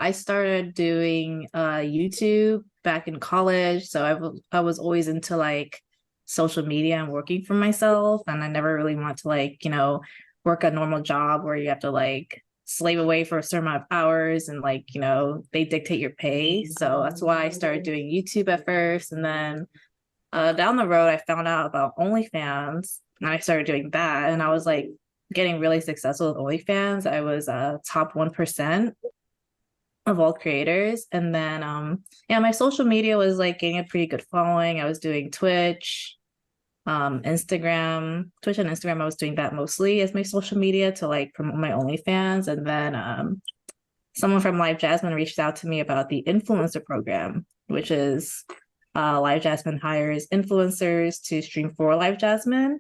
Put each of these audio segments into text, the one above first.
I started doing YouTube back in college. So I was always into like social media and working for myself. And I never really want to like, work a normal job where you have to like slave away for a certain amount of hours and like, they dictate your pay. So that's why I started doing YouTube at first. And then down the road, I found out about OnlyFans and I started doing that. And I was like getting really successful with OnlyFans. I was top 1% of all creators. And then yeah, my social media was like getting a pretty good following. I was doing Instagram, Twitch and Instagram. I was doing that mostly as my social media to like promote my OnlyFans. And then someone from LiveJasmin reached out to me about the influencer program, which is LiveJasmin hires influencers to stream for LiveJasmin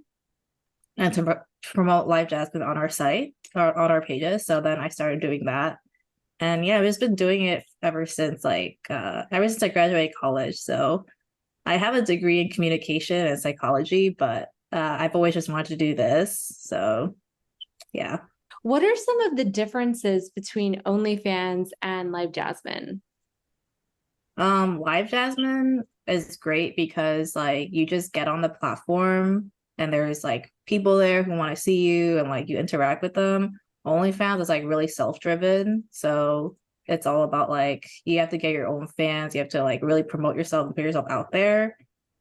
and to promote LiveJasmin on our site or on our pages. So then I started doing that. And yeah, I've just been doing it ever since ever since I graduated college. So I have a degree in communication and psychology, but I've always just wanted to do this. So yeah. What are some of the differences between OnlyFans and LiveJasmin? LiveJasmin is great because like you just get on the platform and there's like people there who want to see you and like you interact with them. OnlyFans is like really self-driven. So it's all about like you have to get your own fans, you have to like really promote yourself and put yourself out there.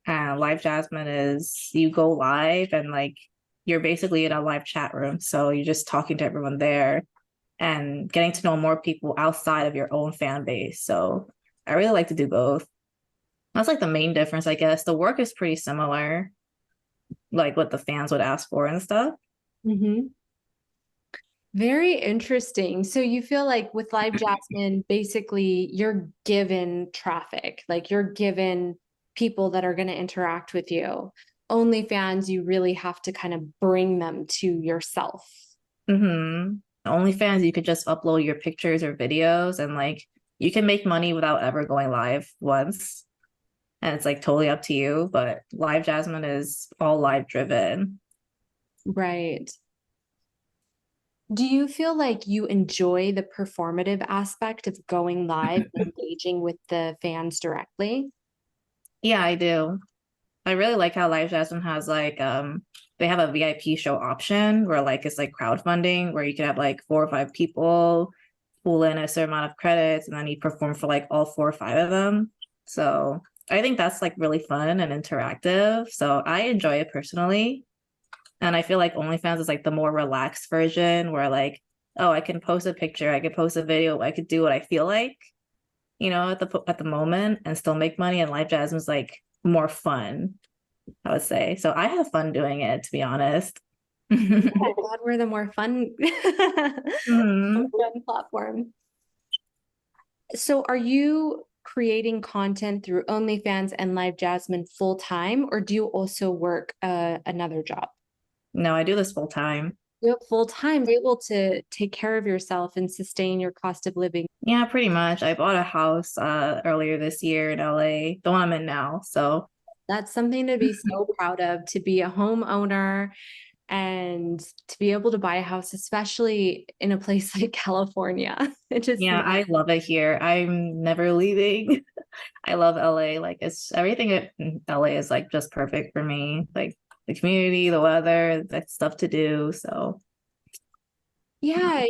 And LiveJasmin is you go live and like you're basically in a live chat room. So you're just talking to everyone there and getting to know more people outside of your own fan base. So I really like to do both. That's like the main difference, I guess. The work is pretty similar, like what the fans would ask for and stuff. Mm-hmm. Very interesting. So you feel like with LiveJasmin, basically you're given traffic, like you're given people that are going to interact with you. OnlyFans, you really have to kind of bring them to yourself. Mm-hmm. OnlyFans, you could just upload your pictures or videos and like you can make money without ever going live once. And it's like totally up to you. But LiveJasmin is all live driven. Right. Do you feel like you enjoy the performative aspect of going live and engaging with the fans directly? Yeah, I do. I really like how LiveJasmin has they have a VIP show option where like it's like crowdfunding where you can have like 4 or 5 people pull in a certain amount of credits and then you perform for like all 4 or 5 of them. So I think that's like really fun and interactive. So I enjoy it personally. And I feel like OnlyFans is like the more relaxed version where like, oh, I can post a picture, I could post a video, I could do what I feel like, at the moment and still make money. And Live Jasmine's like more fun, I would say. So I have fun doing it, to be honest. Oh God, we're the more fun, Mhm. fun platform. So are you creating content through OnlyFans and LiveJasmin full time, or do you also work another job? No, I do this full time. Do it full time, be able to take care of yourself and sustain your cost of living. Yeah, pretty much. I bought a house earlier this year in LA, the one I'm in now. So That's something to be so proud of, to be a homeowner and to be able to buy a house, especially in a place like California. It just, yeah, I love it here. I'm never leaving. I love LA. Like it's everything in LA is like just perfect for me. Like the community, the weather, that's stuff to do. So yeah,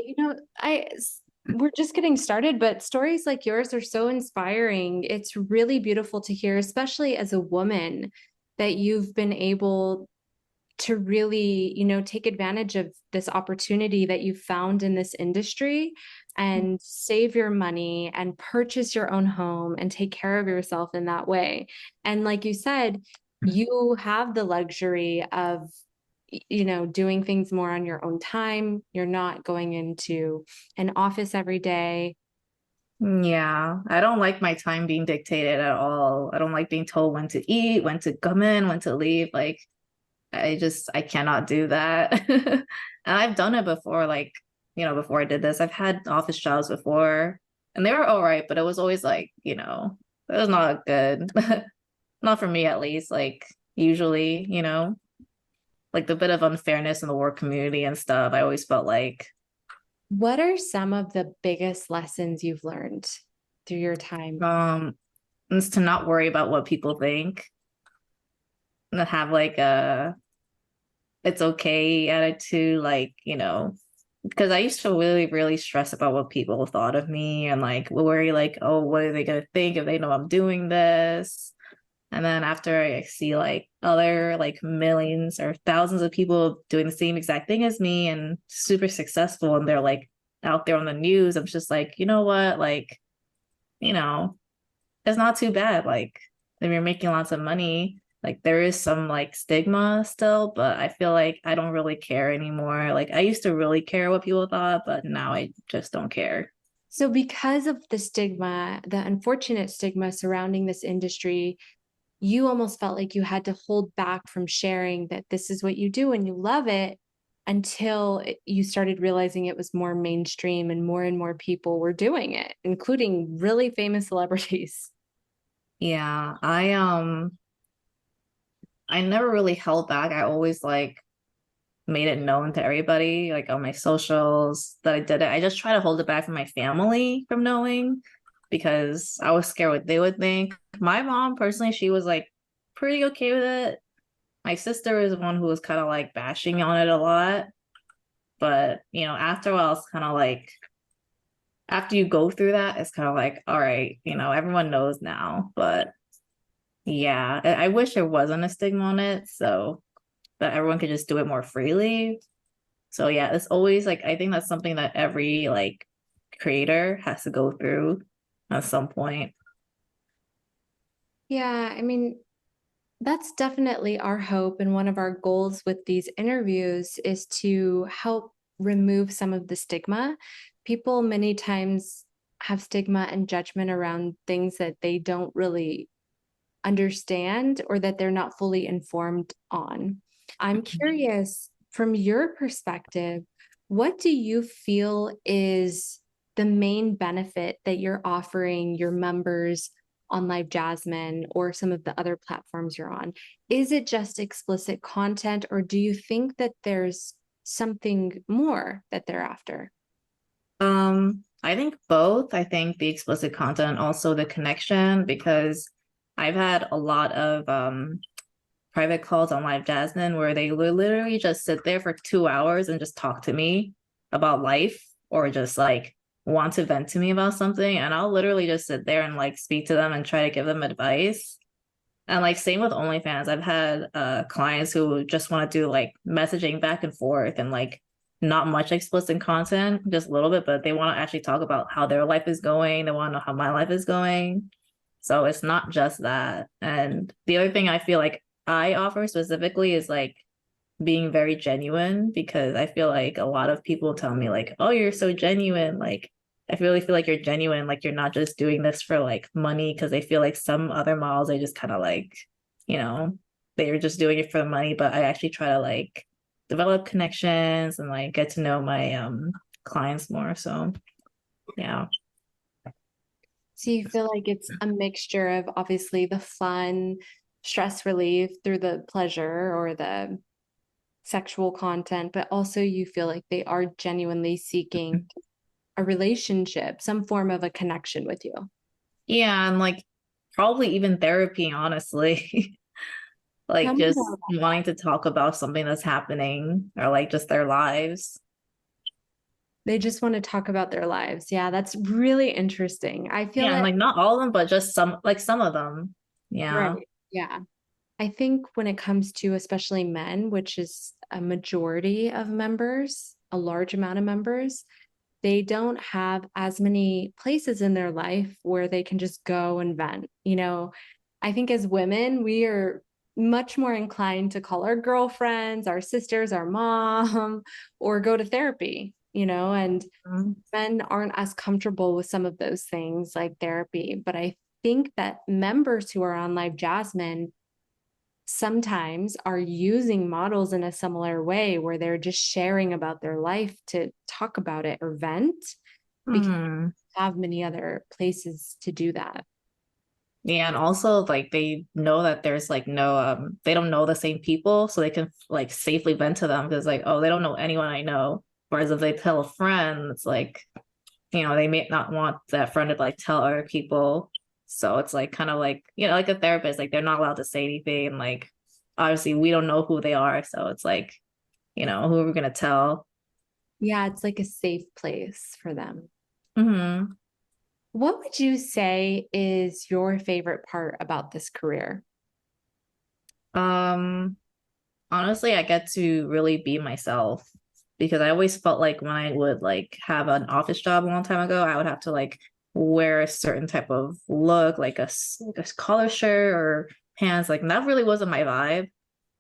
we're just getting started, but stories like yours are so inspiring. It's really beautiful to hear, especially as a woman, that you've been able to really, take advantage of this opportunity that you found in this industry and save your money and purchase your own home and take care of yourself in that way. And like you said, you have the luxury of, doing things more on your own time. You're not going into an office every day. yeah, I don't like my time being dictated at all. I don't like being told when to eat, when to come in, when to leave. Like I cannot do that. And I've done it before, like, before I did this. I've had office jobs before and they were all right, but it was always like, it was not good. Not for me at least. Like usually, like the bit of unfairness in the work community and stuff. I always felt like What are some of the biggest lessons you've learned through your time? Um, is to not worry about what people think, and to have like a it's okay attitude, like, because I used to really, really stress about what people thought of me and like worry like, oh, what are they gonna think if they know I'm doing this? And then after I see like other like millions or thousands of people doing the same exact thing as me and super successful and they're like out there on the news, I'm just like, you know what? Like, you know, it's not too bad. Like, if you're making lots of money, like there is some like stigma still, but I feel like I don't really care anymore. Like I used to really care what people thought, but now I just don't care. So, because of the stigma, the unfortunate stigma surrounding this industry, you almost felt like you had to hold back from sharing that this is what you do and you love it until you started realizing it was more mainstream and more people were doing it, including really famous celebrities. Yeah, I never really held back. I always like made it known to everybody, like on my socials that I did it. I just try to hold it back from my family from knowing because I was scared what they would think. My mom personally, she was like pretty okay with it. My sister is one who was kind of like bashing on it a lot. But, after a while, it's kind of like after you go through that, it's kind of like, all right, everyone knows now. But yeah, I wish there wasn't a stigma on it so that everyone could just do it more freely. So yeah, it's always like I think that's something that every like creator has to go through at some point. Yeah, I mean, that's definitely our hope. And one of our goals with these interviews is to help remove some of the stigma. People many times have stigma and judgment around things that they don't really understand or that they're not fully informed on. I'm curious, from your perspective, what do you feel is the main benefit that you're offering your members on LiveJasmin or some of the other platforms you're on? Is it just explicit content, or do you think that there's something more that they're after? I think both. I think the explicit content, also the connection, because I've had a lot of private calls on Live Jasmine where they will literally just sit there for 2 hours and just talk to me about life or just like want to vent to me about something. And I'll literally just sit there and like speak to them and try to give them advice. And like same with OnlyFans, I've had clients who just want to do like messaging back and forth and like not much explicit content, just a little bit, but they want to actually talk about how their life is going. They want to know how my life is going. So it's not just that. And the other thing I feel like I offer specifically is like being very genuine because I feel like a lot of people tell me like, "Oh, you're so genuine." Like I really feel like you're genuine, like you're not just doing this for like money because they feel like some other models they just kind of like, you know, they're just doing it for the money, but I actually try to like develop connections and like get to know my clients more. So, yeah. So you feel like it's a mixture of obviously the fun, stress relief through the pleasure or the sexual content, but also you feel like they are genuinely seeking a relationship, some form of a connection with you. Yeah, and like probably even therapy, honestly. Tell Like me more just about wanting to talk about something that's happening or like just their lives. they just want to talk about their lives. Yeah, that's really interesting. I feel Yeah, and like, like not all of them, but just some of them. right. Yeah. Yeah. I think when it comes to especially men, which is a majority of members, a large amount of members, they don't have as many places in their life where they can just go and vent. I think as women, we are much more inclined to call our girlfriends, our sisters, our mom, or go to therapy, and Mhm. men aren't as comfortable with some of those things like therapy. But I think that members who are on LiveJasmin sometimes are using models in a similar way where they're just sharing about their life to talk about it or vent because Hmm. they have many other places to do that. Yeah, and also like they know that there's like no they don't know the same people, so they can like safely vent to them because like, oh, they don't know anyone I know. Whereas if they tell a friend, it's like, they may not want that friend to like tell other people. So it's like kind of like, like a therapist, like they're not allowed to say anything. And like obviously we don't know who they are. So it's like, who are we gonna tell? Yeah, it's like a safe place for them. Hmm. What would you say is your favorite part about this career? Um, Honestly, I get to really be myself because I always felt like when I would like have an office job a long time ago, I would have to like wear a certain type of look, like like a collar shirt or pants. Like that really wasn't my vibe.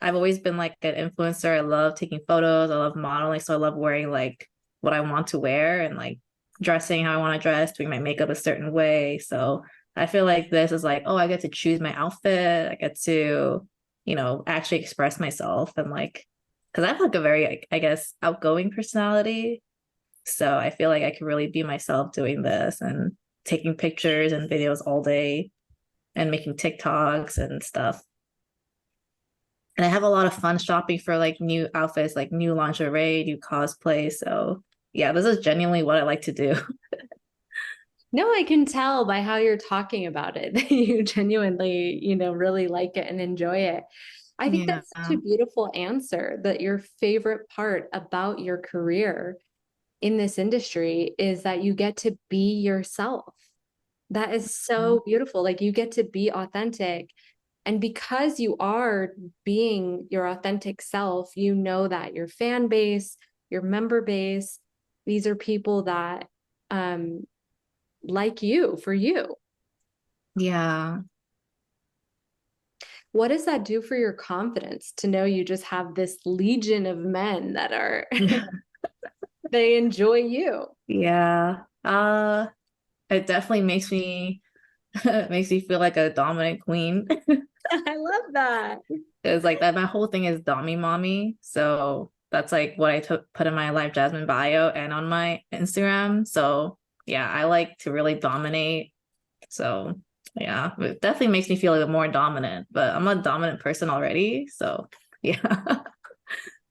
I've always been like an influencer. I love taking photos. I love modeling. So I love wearing like what I want to wear and like dressing how I want to dress, doing my makeup a certain way. So I feel like this is like, oh, I get to choose my outfit. I get to actually express myself and like, because I have like a very, like, I guess, outgoing personality. So I feel like I can really be myself doing this and taking pictures and videos all day and making TikToks and stuff. And I have a lot of fun shopping for like new outfits, like new lingerie, new cosplay. So yeah, this is genuinely what I like to do. No, I can tell by how you're talking about it that you genuinely, really like it and enjoy it. I think Yeah. that's such a beautiful answer that your favorite part about your career in this industry is that you get to be yourself. That is so beautiful. Like you get to be authentic. And because you are being your authentic self, you know that your fan base, your member base, these are people that um, like you for you. Yeah. What does that do for your confidence to know you just have this legion of men that are they enjoy you? Yeah. It definitely makes me makes me feel like a dominant queen. I love that. It's like that my whole thing is Dommy Mommy. So that's like what I took put in my LiveJasmin bio and on my Instagram. So yeah, I like to really dominate. So yeah, it definitely makes me feel like more dominant, but I'm a dominant person already. So yeah.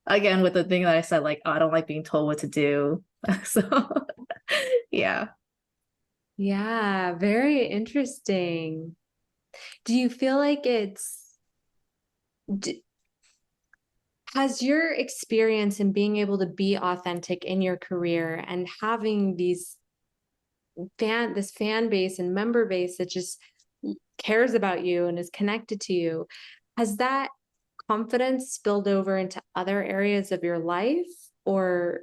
Again, with the thing that I said, like, oh, I don't like being told what to do. So yeah. Yeah, very interesting. Do you feel like d- has your experience in being able to be authentic in your career and having this fan base and member base that just cares about you and is connected to you, has that confidence spilled over into other areas of your life or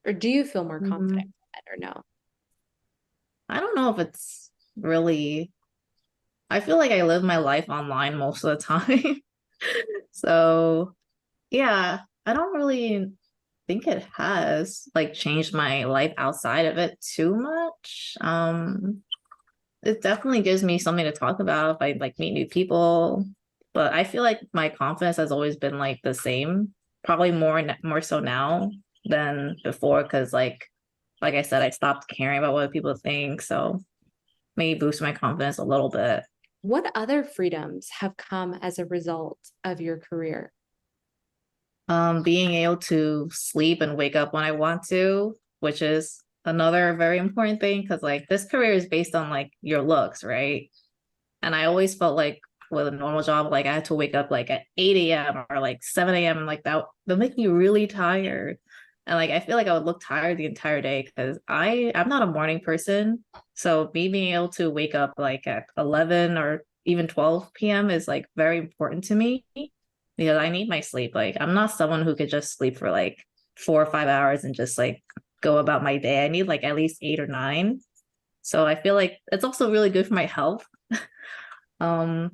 or do you feel more confident Mhm. or no? I don't know if it's really, I feel like I live my life online most of the time. So yeah, I don't really think it has like changed my life outside of it too much. It definitely gives me something to talk about if I like meet new people. But I feel like my confidence has always been like the same, probably more so now than before, because like I said, I stopped caring about what people think. So maybe boost my confidence a little bit. What other freedoms have come as a result of your career? Being able to sleep and wake up when I want to, which is another very important thing because like this career is based on like your looks, right? And I always felt like with a normal job, like I had to wake up like at 8 a.m. or like 7 a.m. and like that make me really tired. And like I feel like I would look tired the entire day because I'm not a morning person. So me being able to wake up like at 11 or even 12 p.m. is like very important to me because I need my sleep. Like I'm not someone who could just sleep for like 4 or 5 hours and just like go about my day. I need like at least 8 or 9. So I feel like it's also really good for my health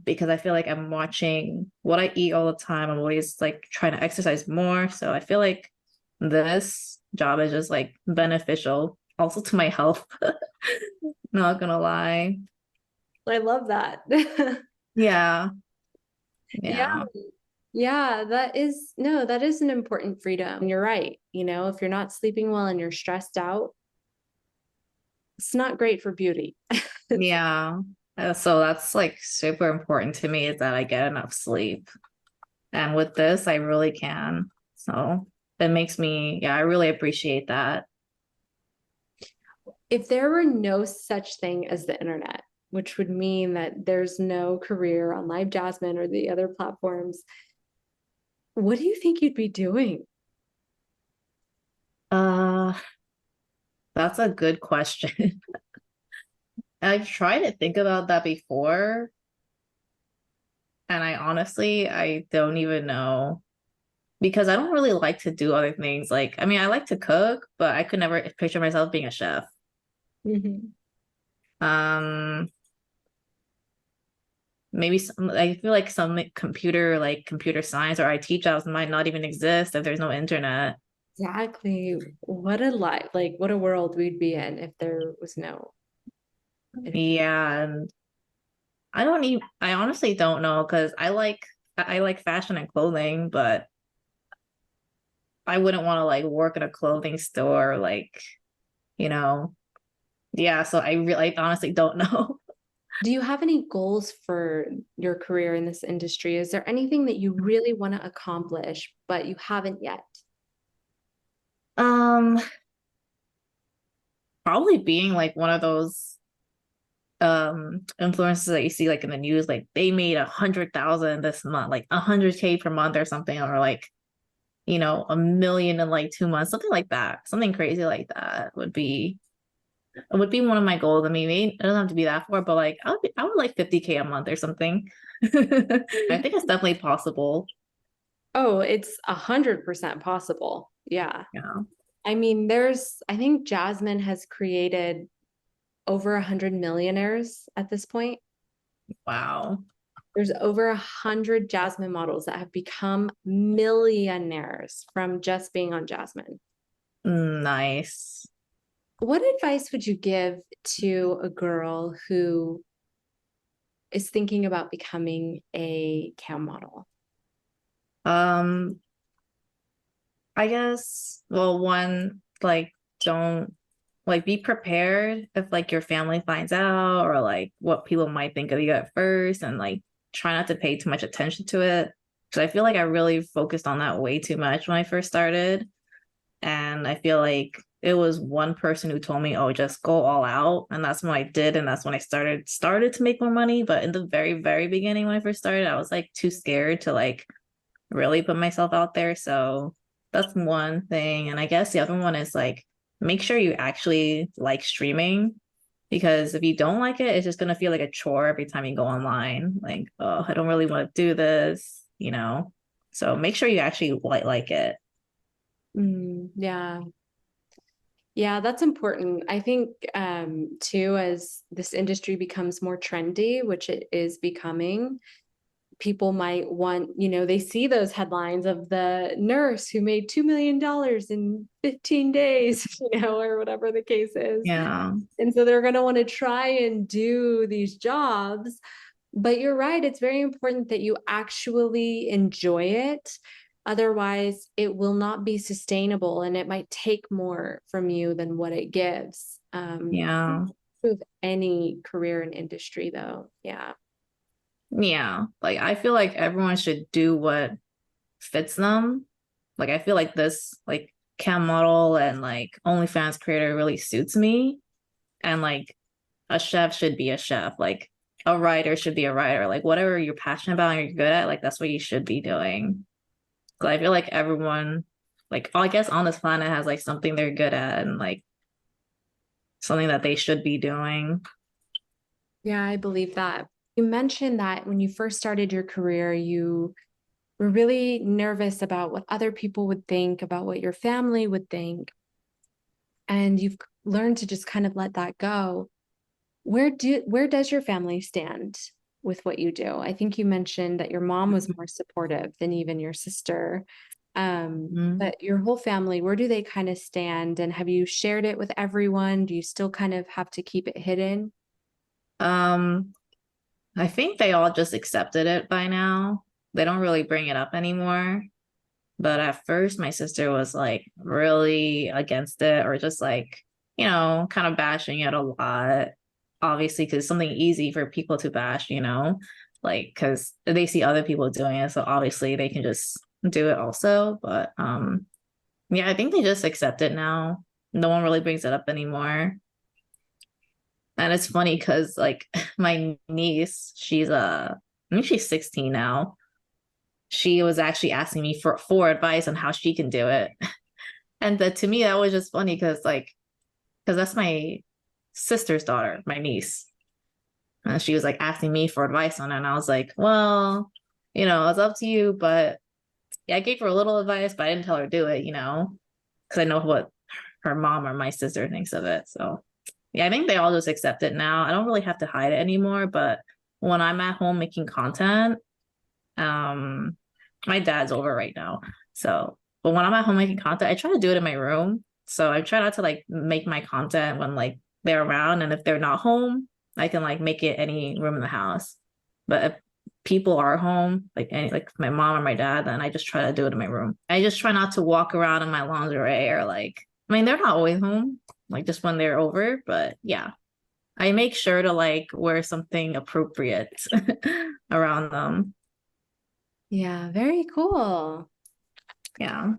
because I feel like I'm watching what I eat all the time. I'm always like trying to exercise more. So I feel like this job is just like beneficial also to my health. Not gonna lie. I love that. Yeah. Yeah. Yeah. Yeah, that is no, that is an important freedom. You're right. If you're not sleeping well and you're stressed out, it's not great for beauty. Yeah. So that's like super important to me is that I get enough sleep. And with this, I really can. So it makes me, yeah, I really appreciate that. If there were no such thing as the internet, which would mean that there's no career on LiveJasmin or the other platforms, what do you think you'd be doing? Uh, that's a good question. I've tried to think about that before, and I honestly, I don't even know because I don't really like to do other things. Like, I mean, I like to cook, but I could never picture myself being a chef. Mhm. Um, maybe some, I feel like some like computer science or IT jobs might not even exist if there's no internet. Exactly. What a life, like what a world we'd be in if there was no internet. Yeah, and I honestly don't know because I like fashion and clothing, but I wouldn't want to like work in a clothing store, like, you know. Yeah, so I honestly don't know. Do you have any goals for your career in this industry? Is there anything that you really want to accomplish, but you haven't yet? Um, Probably being like one of those influencers that you see like in the news, like they made 100,000 this month, like 100K per month or something, or like, you know, 1 million in like 2 months, something like that. Something crazy like that would be one of my goals. I mean, it doesn't have to be that far, but like I would like 50K a month or something. I think it's definitely possible. Oh, it's 100% possible. Yeah. Yeah. I mean, I think Jasmine has created over 100 millionaires at this point. Wow. There's over 100 Jasmine models that have become millionaires from just being on Jasmine. Nice. What advice would you give to a girl who is thinking about becoming a cam model? Um, I guess, well, one, like, don't like be prepared if like your family finds out or like what people might think of you at first and like try not to pay too much attention to it. Because I feel like I really focused on that way too much when I first started. And I feel like it was one person who told me, oh, just go all out. And that's when I did. And that's when I started to make more money. But in the very, very beginning when I first started, I was like too scared to like really put myself out there. So that's one thing. And I guess the other one is like make sure you actually like streaming because if you don't like it, it's just gonna feel like a chore every time you go online. Like, oh, I don't really want to do this, you know. So make sure you actually like it. Yeah. Yeah, that's important. I think too, as this industry becomes more trendy, which it is becoming, people might want, they see those headlines of the nurse who made $2 million in 15 days, or whatever the case is. Yeah. And so they're going to want to try and do these jobs. But you're right, it's very important that you actually enjoy it. Otherwise, it will not be sustainable and it might take more from you than what it gives. Yeah. With any career and industry, though. Yeah. Yeah. Like I feel like everyone should do what fits them. Like I feel like this like cam model and like OnlyFans creator really suits me. And like a chef should be a chef. Like a writer should be a writer. Like whatever you're passionate about and you're good at, like that's what you should be doing. Because I feel like everyone, like I guess on this planet has like something they're good at and like something that they should be doing. Yeah, I believe that. You mentioned that when you first started your career, you were really nervous about what other people would think, about what your family would think, and you've learned to just kind of let that go. Where does your family stand with what you do? I think you mentioned that your mom was more supportive than even your sister. Mhm. But your whole family, where do they kind of stand? And have you shared it with everyone? Do you still kind of have to keep it hidden? Um, I think they all just accepted it by now. They don't really bring it up anymore. But at first, my sister was like really against it or just like, you know, kind of bashing it a lot. Obviously, because it's something easy for people to bash, you know, like because they see other people doing it. So obviously they can just do it also. But Yeah, I think they just accept it now. No one really brings it up anymore. And it's funny because like my niece, I think she's 16 now. She was actually asking me for advice on how she can do it. And that to me, that was just funny because that's my sister's daughter, my niece. And she was like asking me for advice on it. And I was like, well, it's up to you. But yeah, I gave her a little advice, but I didn't tell her to do it, because I know what her mom or my sister thinks of it. So yeah, I think they all just accept it now. I don't really have to hide it anymore. But when I'm at home making content, um, my dad's over right now. So, but when I'm at home making content, I try to do it in my room. So I try not to like make my content when like they're around. And if they're not home, I can like make it any room in the house. But if people are home, like my mom or my dad, then I just try to do it in my room. I just try not to walk around in my lingerie or like, I mean, they're not always home, like just when they're over. But yeah, I make sure to like wear something appropriate around them. Yeah, very cool. Yeah.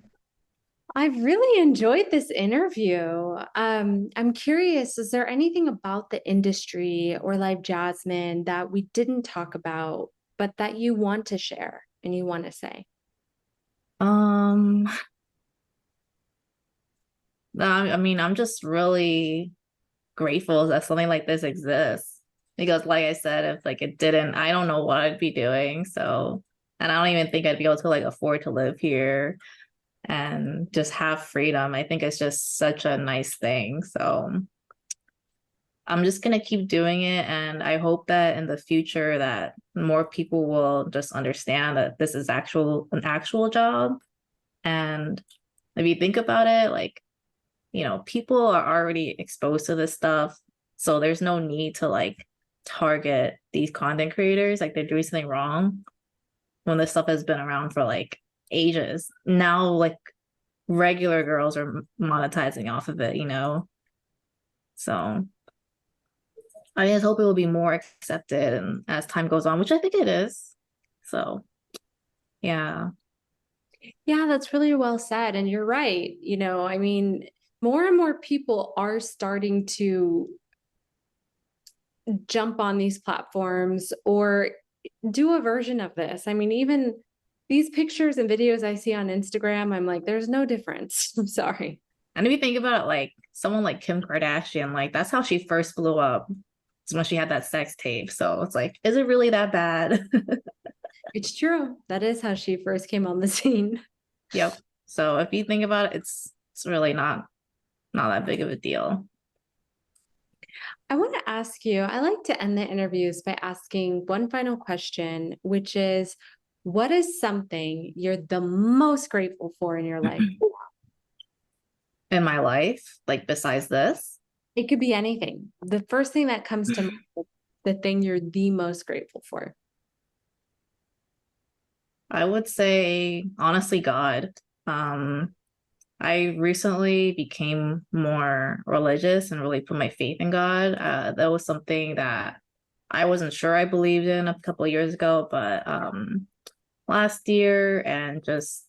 I've really enjoyed this interview. I'm curious, is there anything about the industry or LiveJasmin that we didn't talk about, but that you want to share and you want to say? Um, no, I mean, I'm just really grateful that something like this exists. Because like I said, if like it didn't, I don't know what I'd be doing. So, and I don't even think I'd be able to like afford to live here and just have freedom. I think it's just such a nice thing. So I'm just gonna keep doing it, and I hope that in the future that more people will just understand that this is an actual job. And if you think about it, like people are already exposed to this stuff. So there's no need to like target these content creators like they're doing something wrong when this stuff has been around for like ages. Now, like regular girls are monetizing off of it. So I just hope it will be more accepted and as time goes on, which I think it is. So yeah. Yeah, that's really well said. And you're right. I mean, more and more people are starting to jump on these platforms or do a version of this. I mean, even these pictures and videos I see on Instagram, I'm like, there's no difference. I'm sorry. And if you think about it, like someone like Kim Kardashian, like that's how she first blew up. It's when she had that sex tape. So it's like, is it really that bad? It's true. That is how she first came on the scene. Yep. So if you think about it, it's really not that big of a deal. I want to ask you, I like to end the interviews by asking one final question, which is, what is something you're the most grateful for in your life? In my life, like besides this, It could be anything. The first thing that comes to mind, the thing you're the most grateful for. I would say honestly, God. Um, I recently became more religious and really put my faith in God. That was something that I wasn't sure I believed in a couple of years ago, but last year and just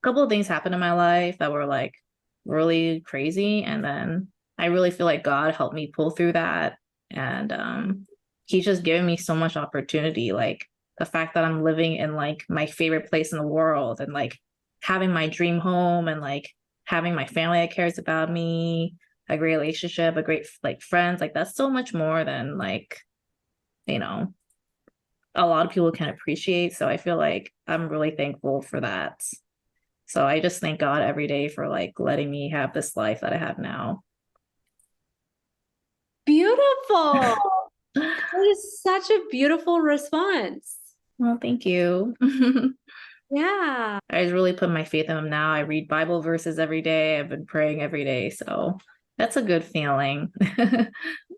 a couple of things happened in my life that were like really crazy, and then I really feel like God helped me pull through that, and He's just given me so much opportunity, like the fact that I'm living in like my favorite place in the world and like having my dream home and like having my family that cares about me, a great relationship, a great like friends, like that's so much more than like you know a lot of people can appreciate. So I feel like I'm really thankful for that. So I just thank God every day for like letting me have this life that I have now. Beautiful. That is such a beautiful response. Well, thank you. Yeah. I just really put my faith in him now. I read Bible verses every day. I've been praying every day. So that's a good feeling.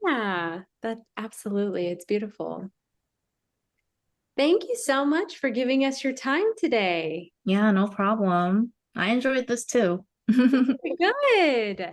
Yeah. That absolutely. It's beautiful. Thank you so much for giving us your time today. Yeah, no problem. I enjoyed this too. Good.